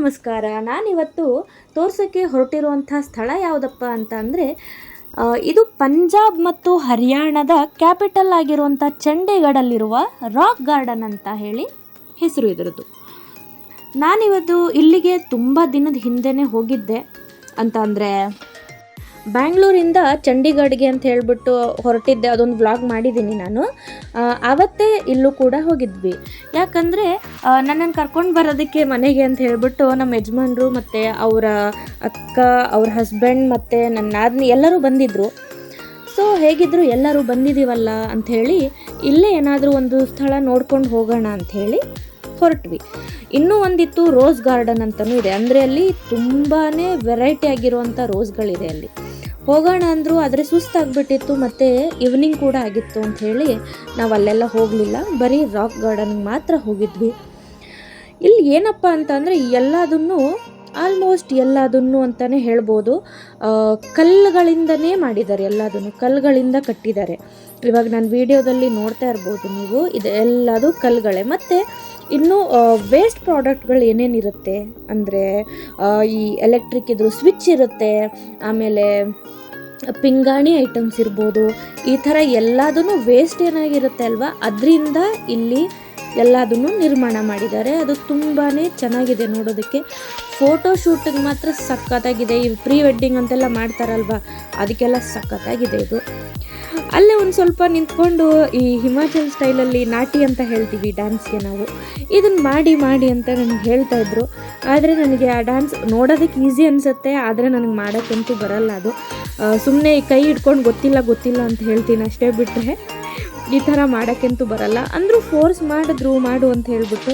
ನಮಸ್ಕಾರ. ನಾನಿವತ್ತು ತೋರ್ಸೋಕ್ಕೆ ಹೊರಟಿರುವಂಥ ಸ್ಥಳ ಯಾವುದಪ್ಪ ಅಂತ ಅಂದರೆ ಇದು ಪಂಜಾಬ್ ಮತ್ತು ಹರಿಯಾಣದ ಕ್ಯಾಪಿಟಲ್ ಆಗಿರುವಂಥ ಚಂಡೀಗಢಲ್ಲಿರುವ ರಾಕ್ ಗಾರ್ಡನ್ ಅಂತ ಹೇಳಿ ಹೆಸರು ಇದರದ್ದು. ನಾನಿವತ್ತು ಇಲ್ಲಿಗೆ ತುಂಬ ದಿನದ ಹಿಂದೆನೇ ಹೋಗಿದ್ದೆ. ಅಂತ ಅಂದರೆ ಬ್ಯಾಂಗ್ಳೂರಿಂದ ಚಂಡೀಗಢಗೆ ಅಂತ ಹೇಳಿಬಿಟ್ಟು ಹೊರಟಿದ್ದೆ. ಅದೊಂದು ವ್ಲಾಗ್ ಮಾಡಿದ್ದೀನಿ ನಾನು. ಆವತ್ತೇ ಇಲ್ಲೂ ಕೂಡ ಹೋಗಿದ್ವಿ. ಯಾಕಂದರೆ ನನ್ನನ್ನು ಕರ್ಕೊಂಡು ಬರೋದಕ್ಕೆ ಮನೆಗೆ ಅಂತ ಹೇಳಿಬಿಟ್ಟು ನಮ್ಮ ಯಜಮಾನರು ಮತ್ತು ಅವರ ಅಕ್ಕ, ಅವ್ರ ಹಸ್ಬೆಂಡ್ ಮತ್ತು ನನ್ನ ನಾದಿನಿ ಎಲ್ಲರೂ ಬಂದಿದ್ದರು. ಸೊ ಹೇಗಿದ್ದರೂ ಎಲ್ಲರೂ ಬಂದಿದ್ದೀವಲ್ಲ ಅಂಥೇಳಿ ಇಲ್ಲೇ ಏನಾದರೂ ಒಂದು ಸ್ಥಳ ನೋಡ್ಕೊಂಡು ಹೋಗೋಣ ಅಂಥೇಳಿ ಹೊರಟ್ವಿ. ಇನ್ನೂ ಒಂದಿತ್ತು ರೋಸ್ ಗಾರ್ಡನ್ ಅಂತಲೂ ಇದೆ. ಅಂದರೆ ಅಲ್ಲಿ ತುಂಬಾ ವೆರೈಟಿ ಆಗಿರುವಂಥ ರೋಸ್ಗಳಿದೆ ಅಲ್ಲಿ. ಹೋಗೋಣ ಅಂದರು, ಆದರೆ ಸುಸ್ತಾಗ್ಬಿಟ್ಟಿತ್ತು ಮತ್ತು ಈವ್ನಿಂಗ್ ಕೂಡ ಆಗಿತ್ತು ಅಂಥೇಳಿ ನಾವು ಅಲ್ಲೆಲ್ಲ ಹೋಗಲಿಲ್ಲ. ಬರೀ ರಾಕ್ ಗಾರ್ಡನ್ಗೆ ಮಾತ್ರ ಹೋಗಿದ್ವಿ. ಇಲ್ಲಿ ಏನಪ್ಪ ಅಂತಂದರೆ ಆಲ್ಮೋಸ್ಟ್ ಎಲ್ಲದನ್ನು ಅಂತಲೇ ಹೇಳ್ಬೋದು. ಕಲ್ಲುಗಳಿಂದನೇ ಮಾಡಿದ್ದಾರೆ, ಎಲ್ಲದನ್ನು ಕಲ್ಲುಗಳಿಂದ ಕಟ್ಟಿದ್ದಾರೆ. ಇವಾಗ ನಾನು ವಿಡಿಯೋದಲ್ಲಿ ನೋಡ್ತಾ ಇರ್ಬೋದು ನೀವು, ಇದು ಎಲ್ಲದು ಕಲ್ಲುಗಳೇ. ಮತ್ತು ಇನ್ನು ವೇಸ್ಟ್ ಪ್ರಾಡಕ್ಟ್ಗಳು ಏನೇನಿರುತ್ತೆ ಅಂದರೆ ಈ ಎಲೆಕ್ಟ್ರಿಕ್ ಇದ್ರು ಸ್ವಿಚ್ ಇರುತ್ತೆ, ಆಮೇಲೆ ಪಿಂಗಾಣಿ ಐಟಮ್ಸ್ ಇರ್ಬೋದು, ಈ ಥರ ಎಲ್ಲದನ್ನು ವೇಸ್ಟ್ ಏನಾಗಿರುತ್ತೆ ಅಲ್ವಾ, ಅದರಿಂದ ಇಲ್ಲಿ ಎಲ್ಲದನ್ನು ನಿರ್ಮಾಣ ಮಾಡಿದ್ದಾರೆ. ಅದು ತುಂಬಾ ಚೆನ್ನಾಗಿದೆ ನೋಡೋದಕ್ಕೆ. ಫೋಟೋಶೂಟಿಗೆ ಮಾತ್ರ ಸಖತ್ತಾಗಿದೆ. ಈ ಪ್ರೀ ವೆಡ್ಡಿಂಗ್ ಅಂತೆಲ್ಲ ಮಾಡ್ತಾರಲ್ವ, ಅದಕ್ಕೆಲ್ಲ ಸಖತ್ತಾಗಿದೆ ಇದು. ಅಲ್ಲೇ ಒಂದು ಸ್ವಲ್ಪ ನಿಂತ್ಕೊಂಡು ಈ ಹಿಮಾಚಲ್ ಸ್ಟೈಲಲ್ಲಿ ನಾಟಿ ಅಂತ ಹೇಳ್ತೀವಿ ಡ್ಯಾನ್ಸ್ಗೆ ನಾವು, ಇದನ್ನು ಮಾಡಿ ಅಂತ ನನಗೆ ಹೇಳ್ತಾಯಿದ್ರು. ಆದರೆ ನನಗೆ ಆ ಡ್ಯಾನ್ಸ್ ನೋಡೋದಕ್ಕೆ ಈಸಿ ಅನಿಸುತ್ತೆ, ಆದರೆ ನನಗೆ ಮಾಡೋಕ್ಕಂತೂ ಬರಲ್ಲ. ಅದು ಸುಮ್ಮನೆ ಕೈ ಹಿಡ್ಕೊಂಡು ಗೊತ್ತಿಲ್ಲ ಅಂತ ಹೇಳ್ತೀನಿ ಅಷ್ಟೇ, ಬಿಟ್ಟರೆ ಈ ಥರ ಮಾಡೋಕ್ಕಂತೂ ಬರಲ್ಲ. ಅಂದರೂ ಫೋರ್ಸ್ ಮಾಡು ಅಂತ ಹೇಳ್ಬಿಟ್ಟು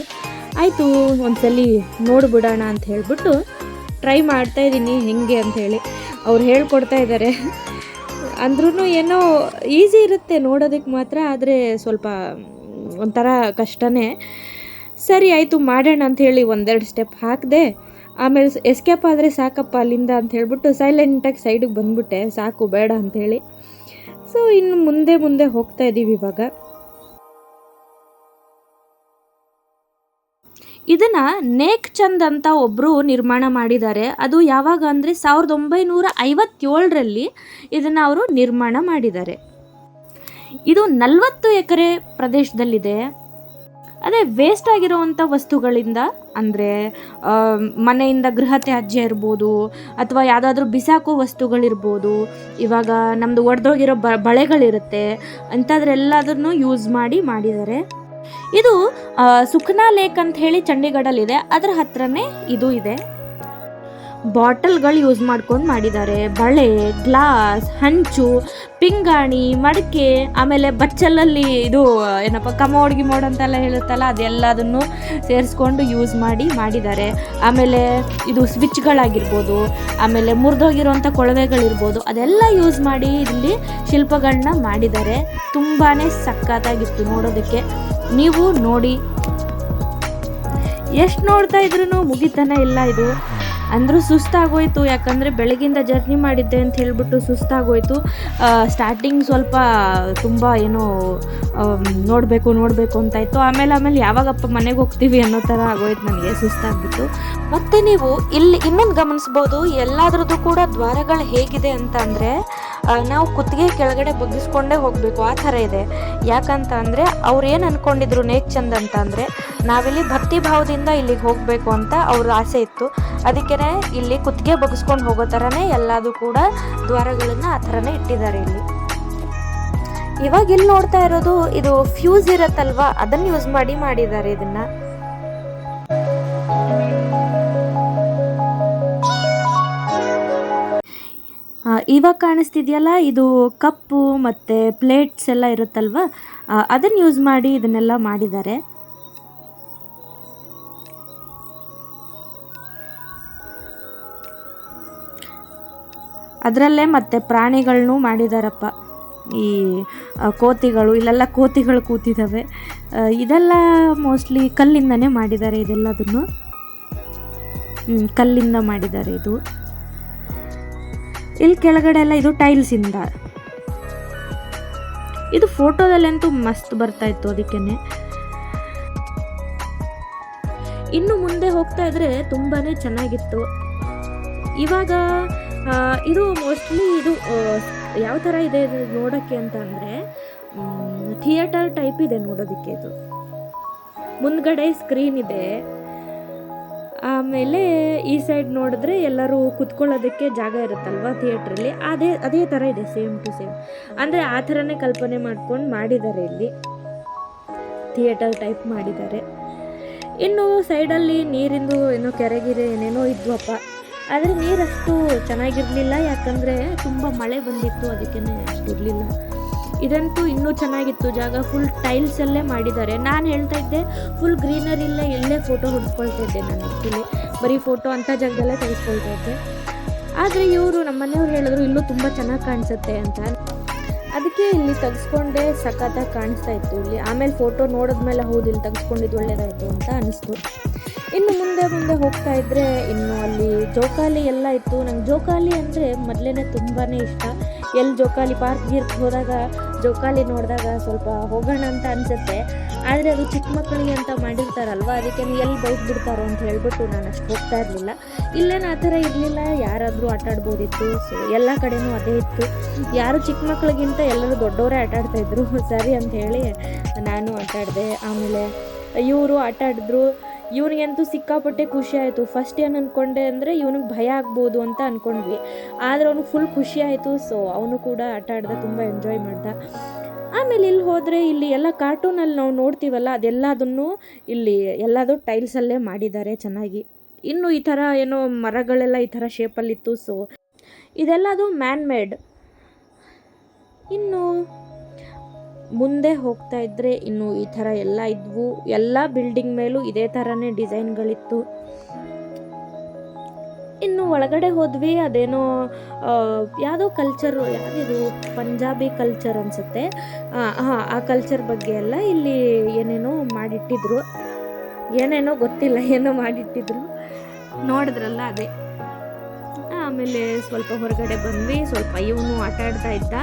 ಆಯಿತು ಒಂದ್ಸಲಿ ನೋಡಿಬಿಡೋಣ ಅಂತ ಹೇಳ್ಬಿಟ್ಟು ಟ್ರೈ ಮಾಡ್ತಾಯಿದ್ದೀನಿ ಹೆಂಗೆ ಅಂಥೇಳಿ. ಅವ್ರು ಹೇಳ್ಕೊಡ್ತಾ ಇದ್ದಾರೆ. ಅಂದ್ರೂ ಏನೋ ಈಸಿ ಇರುತ್ತೆ ನೋಡೋದಕ್ಕೆ ಮಾತ್ರ, ಆದರೆ ಸ್ವಲ್ಪ ಒಂಥರ ಕಷ್ಟನೇ. ಸರಿ ಆಯಿತು ಮಾಡೋಣ ಅಂಥೇಳಿ ಒಂದೆರಡು ಸ್ಟೆಪ್ ಹಾಕಿದೆ. ಆಮೇಲೆ ಎಸ್ಕೇಪ್ ಆದರೆ ಸಾಕಪ್ಪ ಅಲ್ಲಿಂದ ಅಂತ ಹೇಳ್ಬಿಟ್ಟು ಸೈಲೆಂಟಾಗಿ ಸೈಡಿಗೆ ಬಂದುಬಿಟ್ಟೆ, ಸಾಕು ಬೇಡ ಅಂಥೇಳಿ. ಸೊ ಇನ್ನು ಮುಂದೆ ಹೋಗ್ತಾ ಇದ್ದೀವಿ ಇವಾಗ. ಇದನ್ನು ನೇಕ್ ಚಂದ್ ಅಂತ ಒಬ್ಬರು ನಿರ್ಮಾಣ ಮಾಡಿದ್ದಾರೆ. ಅದು ಯಾವಾಗ ಅಂದರೆ 1957ರಲ್ಲಿ ಇದನ್ನು ಅವರು ನಿರ್ಮಾಣ ಮಾಡಿದ್ದಾರೆ. ಇದು 40 ಎಕರೆ ಪ್ರದೇಶದಲ್ಲಿದೆ. ಅದೇ ವೇಸ್ಟ್ ಆಗಿರೋವಂಥ ವಸ್ತುಗಳಿಂದ, ಅಂದರೆ ಮನೆಯಿಂದ ಗೃಹ ತ್ಯಾಜ್ಯ ಇರ್ಬೋದು, ಅಥವಾ ಯಾವುದಾದ್ರೂ ಬಿಸಾಕೋ ವಸ್ತುಗಳಿರ್ಬೋದು, ಇವಾಗ ನಮ್ಮದು ಒಡೆದೋಗಿರೋ ಬಳೆಗಳಿರುತ್ತೆ, ಅಂಥದ್ರೆಲ್ಲದನ್ನು ಯೂಸ್ ಮಾಡಿದ್ದಾರೆ. ಇದು ಸುಖನಾ ಲೇಕ್ ಅಂತ ಹೇಳಿ ಚಂಡೀಗಢಲ್ಲಿದೆ, ಅದರ ಹತ್ರನೇ ಇದು ಇದೆ. ಬಾಟಲ್ಗಳು ಯೂಸ್ ಮಾಡ್ಕೊಂಡು ಮಾಡಿದ್ದಾರೆ. ಬಳೆ, ಗ್ಲಾಸ್, ಹಂಚು, ಪಿಂಗಾಣಿ, ಮಡಕೆ, ಆಮೇಲೆ ಬಚ್ಚಲಲ್ಲಿ ಇದು ಏನಪ್ಪ ಕಮೋಡ್ ಅಂತೆಲ್ಲ ಹೇಳುತ್ತಲ್ಲ, ಅದೆಲ್ಲದನ್ನು ಸೇರಿಸ್ಕೊಂಡು ಯೂಸ್ ಮಾಡಿದ್ದಾರೆ. ಆಮೇಲೆ ಇದು ಸ್ವಿಚ್ಗಳಾಗಿರ್ಬೋದು, ಆಮೇಲೆ ಮುರಿದೋಗಿರೋಂಥ ಕೊಳವೆಗಳಿರ್ಬೋದು, ಅದೆಲ್ಲ ಯೂಸ್ ಮಾಡಿ ಇಲ್ಲಿ ಶಿಲ್ಪಗಳನ್ನ ಮಾಡಿದ್ದಾರೆ. ತುಂಬಾ ಸಖತ್ತಾಗಿತ್ತು ನೋಡೋದಕ್ಕೆ. ನೀವು ನೋಡಿ, ಎಷ್ಟು ನೋಡ್ತಾ ಇದ್ರೂ ಮುಗಿತಾನೆ ಇಲ್ಲ ಇದು. ಅಂದರೂ ಸುಸ್ತಾಗೋಯ್ತು, ಯಾಕಂದರೆ ಬೆಳಗಿಂದ ಜರ್ನಿ ಮಾಡಿದ್ದೆ ಅಂತ ಹೇಳ್ಬಿಟ್ಟು ಸುಸ್ತಾಗೋಯ್ತು. ಸ್ಟಾರ್ಟಿಂಗ್ ಸ್ವಲ್ಪ ತುಂಬ ಏನೋ ನೋಡಬೇಕು ಅಂತಾಯಿತು. ಆಮೇಲೆ ಯಾವಾಗಪ್ಪ ಮನೆಗೆ ಹೋಗ್ತೀವಿ ಅನ್ನೋ ಥರ ಆಗೋಯ್ತು ನನಗೆ, ಸುಸ್ತಾಗ್ಬಿಟ್ಟು. ಮತ್ತು ನೀವು ಇಲ್ಲಿ ಇನ್ನೊಂದು ಗಮನಿಸ್ಬೋದು, ಎಲ್ಲದ್ರದ್ದು ಕೂಡ ದ್ವಾರಗಳು ಹೇಗಿದೆ ಅಂತ ಅಂದರೆ ನಾವು ಕುತ್ತಿಗೆ ಕೆಳಗಡೆ ಬಗ್ಗಿಸ್ಕೊಂಡೇ ಹೋಗಬೇಕು, ಆ ಥರ ಇದೆ. ಯಾಕಂತ ಅಂದರೆ ಅವ್ರು ಏನು ಅಂದ್ಕೊಂಡಿದ್ರು ನೇಕ್ ಚಂದ್ ಅಂತ ಅಂದರೆ ನಾವಿಲ್ಲಿ ಭಕ್ತಿ ಭಾವದಿಂದ ಇಲ್ಲಿಗೆ ಹೋಗಬೇಕು ಅಂತ ಅವ್ರ ಆಸೆ ಇತ್ತು. ಅದಕ್ಕೆ ಇಲ್ಲಿ ಕುತ್ತಿಗೆ ಬಗ್ಗಿಸ್ಕೊಂಡು ಹೋಗೋ ಥರನೇ ಎಲ್ಲದೂ ಕೂಡ ದ್ವಾರಗಳನ್ನು ಆ ಥರನೇ ಇಟ್ಟಿದ್ದಾರೆ ಇಲ್ಲಿ. ಇವಾಗ ಇಲ್ಲಿ ನೋಡ್ತಾ ಇರೋದು ಇದು ಫ್ಯೂಸ್ ಇರತ್ತಲ್ವಾ, ಅದನ್ನು ಯೂಸ್ ಮಾಡಿದ್ದಾರೆ ಇದನ್ನು. ಇವಾಗ ಕಾಣಿಸ್ತಿದೆಯಲ್ಲ, ಇದು ಕಪ್ಪು ಮತ್ತು ಪ್ಲೇಟ್ಸ್ ಎಲ್ಲ ಇರುತ್ತಲ್ವ, ಅದನ್ನು ಯೂಸ್ ಮಾಡಿ ಇದನ್ನೆಲ್ಲ ಮಾಡಿದ್ದಾರೆ. ಅದರಲ್ಲೇ ಮತ್ತು ಪ್ರಾಣಿಗಳನ್ನೂ ಮಾಡಿದಾರಪ್ಪ. ಈ ಕೋತಿಗಳು, ಇಲ್ಲೆಲ್ಲ ಕೋತಿಗಳು ಕೂತಿದ್ದಾವೆ. ಇದೆಲ್ಲ ಮೋಸ್ಟ್ಲಿ ಕಲ್ಲಿಂದನೇ ಮಾಡಿದ್ದಾರೆ. ಇದೆಲ್ಲದನ್ನು ಕಲ್ಲಿಂದ ಮಾಡಿದ್ದಾರೆ. ಇಲ್ಲಿ ಕೆಳಗಡೆ ಎಲ್ಲ ಇದು ಟೈಲ್ಸಿಂದ. ಇದು ಫೋಟೋದಲ್ಲಂತೂ ಮಸ್ತ್ ಬರ್ತಾ ಇತ್ತು. ಅದಕ್ಕೇನೆ ಇನ್ನು ಮುಂದೆ ಹೋಗ್ತಾ ಇದ್ರೆ ತುಂಬಾ ಚೆನ್ನಾಗಿತ್ತು. ಇವಾಗ ಇದು ಮೋಸ್ಟ್ಲಿ ಇದು ಯಾವ ಥರ ಇದೆ ಇದು ನೋಡೋಕ್ಕೆ ಅಂತ ಅಂದರೆ ಥಿಯೇಟರ್ ಟೈಪ್ ಇದೆ ನೋಡೋದಕ್ಕೆ. ಇದು ಮುಂದ್ಗಡೆ ಸ್ಕ್ರೀನ್ ಇದೆ, ಆಮೇಲೆ ಈ ಸೈಡ್ ನೋಡಿದ್ರೆ ಎಲ್ಲರೂ ಕುತ್ಕೊಳ್ಳೋದಕ್ಕೆ ಜಾಗ ಇರುತ್ತಲ್ವ ಥಿಯೇಟ್ರಲ್ಲಿ, ಅದೇ ಥರ ಇದೆ, ಸೇಮ್ ಟು ಸೇಮ್. ಅಂದರೆ ಆ ಥರನೇ ಕಲ್ಪನೆ ಮಾಡ್ಕೊಂಡು ಮಾಡಿದ್ದಾರೆ, ಇಲ್ಲಿ ಥಿಯೇಟರ್ ಟೈಪ್ ಮಾಡಿದ್ದಾರೆ. ಇನ್ನು ಸೈಡಲ್ಲಿ ನೀರಿಂದು ಏನೋ ಕೆರೆಗಿರೆ ಏನೇನೋ ಇದ್ವಪ್ಪ, ಆದರೆ ನೀರಷ್ಟು ಚೆನ್ನಾಗಿರಲಿಲ್ಲ, ಯಾಕಂದರೆ ತುಂಬ ಮಳೆ ಬಂದಿತ್ತು, ಅದಕ್ಕೇ ಅಷ್ಟಿರಲಿಲ್ಲ. ಇದಂತೂ ಇನ್ನೂ ಚೆನ್ನಾಗಿತ್ತು ಜಾಗ, ಫುಲ್ ಟೈಲ್ಸಲ್ಲೇ ಮಾಡಿದ್ದಾರೆ. ನಾನು ಹೇಳ್ತಾ ಇದ್ದೆ ಫುಲ್ ಗ್ರೀನರಿ ಇಲ್ಲ, ಎಲ್ಲೇ ಫೋಟೋ ಹೊಡ್ಕೊಳ್ತಾ ಇದ್ದೆ ನಾನು. ಆ್ಯಕ್ಚುಲಿ ಬರೀ ಫೋಟೋ ಅಂಥ ಜಾಗದಲ್ಲೇ ತೆಗೆಸ್ಕೊಳ್ತಾ ಇದ್ದೆ. ಆದರೆ ಇವರು ನಮ್ಮ ಮನೆಯವ್ರು ಹೇಳಿದ್ರು ಇಲ್ಲೂ ತುಂಬ ಚೆನ್ನಾಗಿ ಕಾಣಿಸುತ್ತೆ ಅಂತ, ಅದಕ್ಕೆ ಇಲ್ಲಿ ತೆಗೆಸ್ಕೊಂಡೆ. ಸಖತ್ತಾಗಿ ಕಾಣಿಸ್ತಾ ಇತ್ತು ಇಲ್ಲಿ. ಆಮೇಲೆ ಫೋಟೋ ನೋಡಿದ್ಮೇಲೆ ಹೌದು ಇಲ್ಲಿ ತೆಗೆಸ್ಕೊಂಡಿದ್ದು ಒಳ್ಳೇದಾಯಿತು ಅಂತ ಅನಿಸ್ತು. ಇನ್ನು ಮುಂದೆ ಹೋಗ್ತಾ ಇದ್ದರೆ ಇನ್ನು ಅಲ್ಲಿ ಜೋಕಾಲಿ ಎಲ್ಲ ಇತ್ತು. ನಂಗೆ ಜೋಕಾಲಿ ಅಂದರೆ ಮೊದಲೇ ತುಂಬಾ ಇಷ್ಟ. ಎಲ್ಲಿ ಜೋಕಾಲಿ ಪಾರ್ಕ್ಗೆ ಹೋದಾಗ ಜೋಕಾಲಿ ನೋಡಿದಾಗ ಸ್ವಲ್ಪ ಹೋಗೋಣ ಅಂತ ಅನಿಸುತ್ತೆ. ಆದರೆ ಅದು ಚಿಕ್ಕ ಮಕ್ಕಳಿಗೆ ಅಂತ ಮಾಡಿರ್ತಾರಲ್ವ, ಅದಕ್ಕೆ ಎಲ್ಲಿ ಬೈಕ್ ಬಿಡ್ತಾರೋ ಅಂತ ಹೇಳ್ಬಿಟ್ಟು ನಾನು ಅಷ್ಟು ಹೋಗ್ತಾ ಇರಲಿಲ್ಲ. ಇಲ್ಲೇನು ಆ ಥರ ಇರಲಿಲ್ಲ, ಯಾರಾದರೂ ಆಟಾಡ್ಬೋದಿತ್ತು. ಸೊ ಎಲ್ಲ ಕಡೆನೂ ಅದೇ ಇತ್ತು. ಯಾರು ಚಿಕ್ಕ ಮಕ್ಕಳಿಗಿಂತ ಎಲ್ಲರೂ ದೊಡ್ಡವರೇ ಆಟಾಡ್ತಾಯಿದ್ರು. ಸರಿ ಅಂತ ಹೇಳಿ ನಾನು ಆಟಾಡಿದೆ. ಆಮೇಲೆ ಇವರು ಆಟಾಡಿದ್ರು. ಇವನಿಗಂತೂ ಸಿಕ್ಕಾಪಟ್ಟೆ ಖುಷಿ ಆಯಿತು. ಫಸ್ಟ್ ಏನು ಅಂದ್ಕೊಂಡೆ ಅಂದರೆ ಇವನಿಗೆ ಭಯ ಆಗ್ಬೋದು ಅಂತ ಅಂದ್ಕೊಂಡ್ವಿ, ಆದರೆ ಅವನಿಗೆ ಫುಲ್ ಖುಷಿ ಆಯಿತು. ಸೊ ಅವನು ಕೂಡ ಆಟ ಆಡ್ದ, ತುಂಬ ಎಂಜಾಯ್ ಮಾಡ್ದ. ಆಮೇಲೆ ಇಲ್ಲಿ ಹೋದರೆ ಇಲ್ಲಿ ಎಲ್ಲ ಕಾರ್ಟೂನಲ್ಲಿ ನಾವು ನೋಡ್ತೀವಲ್ಲ, ಅದೆಲ್ಲದನ್ನು ಇಲ್ಲಿ ಎಲ್ಲದೂ ಟೈಲ್ಸಲ್ಲೇ ಮಾಡಿದ್ದಾರೆ ಚೆನ್ನಾಗಿ. ಇನ್ನು ಈ ಥರ ಏನೋ ಮರಗಳೆಲ್ಲ ಈ ಥರ ಶೇಪಲ್ಲಿತ್ತು. ಸೊ ಇದೆಲ್ಲದು ಮ್ಯಾನ್ ಮೇಡ್. ಇನ್ನು ಮುಂದೆ ಹೋಗ್ತಾ ಇದ್ದರೆ ಇನ್ನು ಈ ಥರ ಎಲ್ಲ ಇದ್ವು. ಎಲ್ಲ ಬಿಲ್ಡಿಂಗ್ ಮೇಲೂ ಇದೇ ಥರನೇ ಡಿಸೈನ್ಗಳಿತ್ತು. ಇನ್ನು ಒಳಗಡೆ ಹೋದ್ವಿ, ಅದೇನೋ ಯಾವುದೋ ಕಲ್ಚರು, ಯಾವುದಿದು ಪಂಜಾಬಿ ಕಲ್ಚರ್ ಅನಿಸುತ್ತೆ. ಆ ಕಲ್ಚರ್ ಬಗ್ಗೆ ಎಲ್ಲ ಇಲ್ಲಿ ಏನೇನೋ ಮಾಡಿಟ್ಟಿದ್ರು, ಏನೇನೋ ಗೊತ್ತಿಲ್ಲ, ಏನೋ ಮಾಡಿಟ್ಟಿದ್ರು, ನೋಡಿದ್ರಲ್ಲ ಅದೇ. ಆಮೇಲೆ ಸ್ವಲ್ಪ ಹೊರಗಡೆ ಬಂದ್ವಿ. ಸ್ವಲ್ಪ ಇವನು ಆಟ ಆಡ್ತಾ ಇದ್ದ.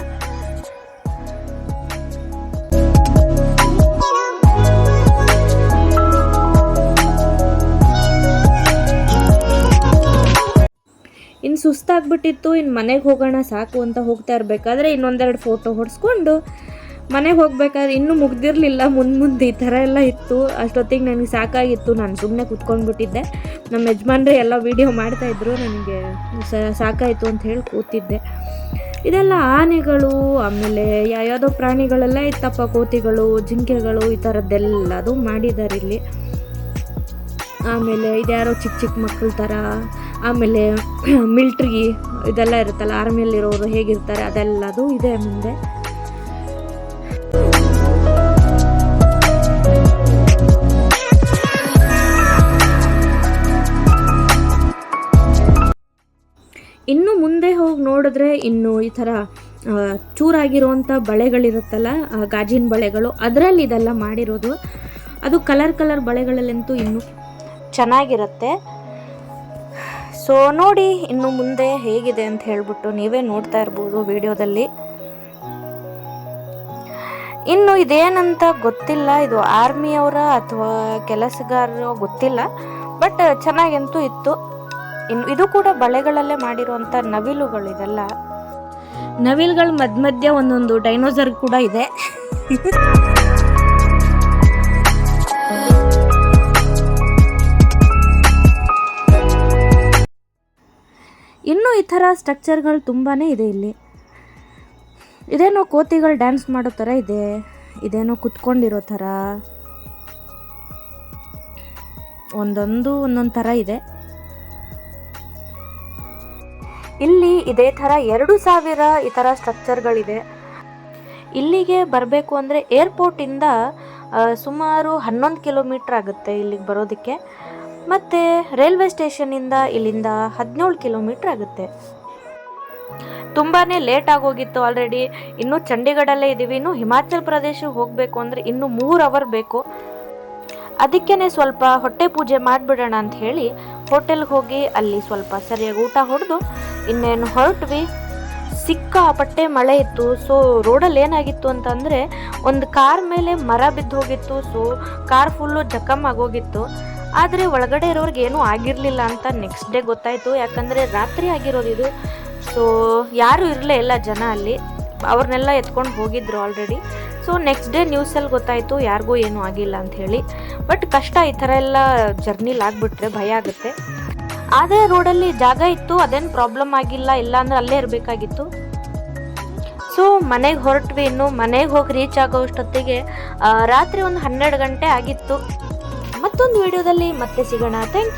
ಇನ್ನು ಸುಸ್ತಾಗ್ಬಿಟ್ಟಿತ್ತು. ಇನ್ನು ಮನೆಗೆ ಹೋಗೋಣ ಸಾಕು ಅಂತ ಹೋಗ್ತಾ ಇರಬೇಕಾದ್ರೆ ಇನ್ನೊಂದೆರಡು ಫೋಟೋ ಹೊಡ್ಸ್ಕೊಂಡು ಮನೆಗೆ ಹೋಗ್ಬೇಕಾದ್ರೆ ಇನ್ನೂ ಮುಗ್ದಿರಲಿಲ್ಲ. ಮುಂದೆ ಈ ಥರ ಎಲ್ಲ ಇತ್ತು. ಅಷ್ಟೊತ್ತಿಗೆ ನನಗೆ ಸಾಕಾಗಿತ್ತು, ನಾನು ಸುಮ್ಮನೆ ಕೂತ್ಕೊಂಡ್ಬಿಟ್ಟಿದ್ದೆ. ನಮ್ಮ ಯಜಮಾನ್ರೆ ಎಲ್ಲ ವೀಡಿಯೋ ಮಾಡ್ತಾಯಿದ್ರು, ನನಗೆ ಸಾಕಾಯಿತು ಅಂತ ಹೇಳಿ ಕೂತಿದ್ದೆ. ಇದೆಲ್ಲ ಆನೆಗಳು, ಆಮೇಲೆ ಯಾವುದೋ ಪ್ರಾಣಿಗಳೆಲ್ಲ ಇತ್ತಪ್ಪ, ಕೋತಿಗಳು, ಜಿಂಕೆಗಳು, ಈ ಥರದ್ದೆಲ್ಲದು ಮಾಡಿದ್ದಾರೆ ಇಲ್ಲಿ. ಆಮೇಲೆ ಇದ್ಯಾರೋ ಚಿಕ್ಕ ಮಕ್ಕಳ ಥರ, ಆಮೇಲೆ ಮಿಲ್ಟ್ರಿ ಇದೆಲ್ಲ ಇರುತ್ತಲ್ಲ, ಆರ್ಮಿಯಲ್ಲಿರೋರು ಹೇಗಿರ್ತಾರೆ ಅದೆಲ್ಲದು ಇದೆ ಮುಂದೆ. ಇನ್ನು ಮುಂದೆ ಹೋಗಿ ನೋಡಿದ್ರೆ ಇನ್ನು ಈ ಥರ ಚೂರಾಗಿರುವಂಥ ಬಳೆಗಳಿರುತ್ತಲ್ಲ, ಗಾಜಿನ ಬಳೆಗಳು, ಅದರಲ್ಲಿ ಇದೆಲ್ಲ ಮಾಡಿರೋದು. ಅದು ಕಲರ್ ಬಳೆಗಳಲ್ಲಂತೂ ಇನ್ನೂ ಚೆನ್ನಾಗಿರುತ್ತೆ. ಸೊ ನೋಡಿ ಇನ್ನು ಮುಂದೆ ಹೇಗಿದೆ ಅಂತ ಹೇಳ್ಬಿಟ್ಟು ನೀವೇ ನೋಡ್ತಾ ಇರ್ಬೋದು ವಿಡಿಯೋದಲ್ಲಿ. ಇನ್ನು ಇದೇನಂತ ಗೊತ್ತಿಲ್ಲ, ಇದು ಆರ್ಮಿಯವರ ಅಥವಾ ಕೆಲಸಗಾರರೋ ಗೊತ್ತಿಲ್ಲ, ಬಟ್ ಚೆನ್ನಾಗಂತೂ ಇತ್ತು. ಇನ್ನು ಇದು ಕೂಡ ಬಳೆಗಳಲ್ಲೇ ಮಾಡಿರುವಂಥ ನವಿಲುಗಳು. ಇದೆಲ್ಲ ನವಿಲುಗಳು ಮಧ್ಯ ಒಂದೊಂದು ಡೈನೋಸರ್ ಕೂಡ ಇದೆ. ಇನ್ನೂ ಈ ಥರ ಸ್ಟ್ರಕ್ಚರ್ಗಳು ತುಂಬಾ ಇದೆ ಇಲ್ಲಿ. ಇದೇನೋ ಕೋತಿಗಳು ಡ್ಯಾನ್ಸ್ ಮಾಡೋ ಥರ ಇದೆ, ಇದೇನೋ ಕುತ್ಕೊಂಡಿರೋ ಥರ, ಒಂದೊಂದು ಥರ ಇದೆ. ಇಲ್ಲಿ ಇದೇ ಥರ 2000 ಈ ಥರ ಸ್ಟ್ರಕ್ಚರ್ಗಳಿದೆ. ಇಲ್ಲಿಗೆ ಬರಬೇಕು ಅಂದರೆ ಏರ್ಪೋರ್ಟಿಂದ ಸುಮಾರು 11 ಕಿಲೋಮೀಟ್ರ್ ಆಗುತ್ತೆ ಇಲ್ಲಿಗೆ ಬರೋದಕ್ಕೆ. ಮತ್ತು ರೈಲ್ವೆ ಸ್ಟೇಷನಿಂದ ಇಲ್ಲಿಂದ 17 ಕಿಲೋಮೀಟ್ರ್ ಆಗುತ್ತೆ. ತುಂಬಾ ಲೇಟ್ ಆಗೋಗಿತ್ತು ಆಲ್ರೆಡಿ. ಇನ್ನೂ ಚಂಡೀಗಢಲ್ಲೇ ಇದ್ದೀವಿ. ಇನ್ನು ಹಿಮಾಚಲ್ ಪ್ರದೇಶಕ್ಕೆ ಹೋಗಬೇಕು ಅಂದರೆ ಇನ್ನೂ 3 ಅವರ್ ಬೇಕು. ಅದಕ್ಕೇ ಸ್ವಲ್ಪ ಹೊಟ್ಟೆ ಪೂಜೆ ಮಾಡಿಬಿಡೋಣ ಅಂತ ಹೇಳಿ ಹೋಟೆಲ್ಗೆ ಹೋಗಿ ಅಲ್ಲಿ ಸ್ವಲ್ಪ ಸರಿಯಾಗಿ ಊಟ ಹೊಡೆದು ಇನ್ನೇನು ಹೊರಟ್ವಿ. ಸಿಕ್ಕಾಪಟ್ಟೆ ಮಳೆ ಇತ್ತು. ಸೊ ರೋಡಲ್ಲಿ ಏನಾಗಿತ್ತು ಅಂತಂದರೆ ಒಂದು ಕಾರ್ ಮೇಲೆ ಮರ ಬಿದ್ದು ಹೋಗಿತ್ತು. ಸೊ ಕಾರ್ ಫುಲ್ಲು ಜಖಮ್ ಆಗೋಗಿತ್ತು. ಆದರೆ ಒಳಗಡೆ ಇರೋರ್ಗೆ ಏನೂ ಆಗಿರಲಿಲ್ಲ ಅಂತ ನೆಕ್ಸ್ಟ್ ಡೇ ಗೊತ್ತಾಯಿತು. ಯಾಕಂದರೆ ರಾತ್ರಿ ಆಗಿರೋದು ಇದು. ಸೊ ಯಾರೂ ಇರಲೇ ಇಲ್ಲ ಜನ ಅಲ್ಲಿ, ಅವ್ರನ್ನೆಲ್ಲ ಎತ್ಕೊಂಡು ಹೋಗಿದ್ರು ಆಲ್ರೆಡಿ. ಸೊ ನೆಕ್ಸ್ಟ್ ಡೇ ನ್ಯೂಸಲ್ಲಿ ಗೊತ್ತಾಯಿತು ಯಾರಿಗೂ ಏನೂ ಆಗಿಲ್ಲ ಅಂಥೇಳಿ. ಬಟ್ ಕಷ್ಟ ಈ ಥರ ಎಲ್ಲ ಜರ್ನಿಲಿ ಆಗಿಬಿಟ್ರೆ ಭಯ ಆಗುತ್ತೆ. ಆದರೆ ರೋಡಲ್ಲಿ ಜಾಗ ಇತ್ತು, ಅದೇನು ಪ್ರಾಬ್ಲಮ್ ಆಗಿಲ್ಲ, ಇಲ್ಲ ಅಂದ್ರೆ ಅಲ್ಲೇ ಇರಬೇಕಾಗಿತ್ತು. ಸೊ ಮನೆಗೆ ಹೊರಟ್ವಿ. ಇನ್ನು ಮನೆಗೆ ಹೋಗಿ ರೀಚ್ ಆಗೋಷ್ಟೊತ್ತಿಗೆ ರಾತ್ರಿ ಒಂದು 12 ಗಂಟೆ ಆಗಿತ್ತು. ಮತ್ತೊಂದು ವಿಡಿಯೋದಲ್ಲಿ ಮತ್ತೆ ಸಿಗೋಣ. Thank you.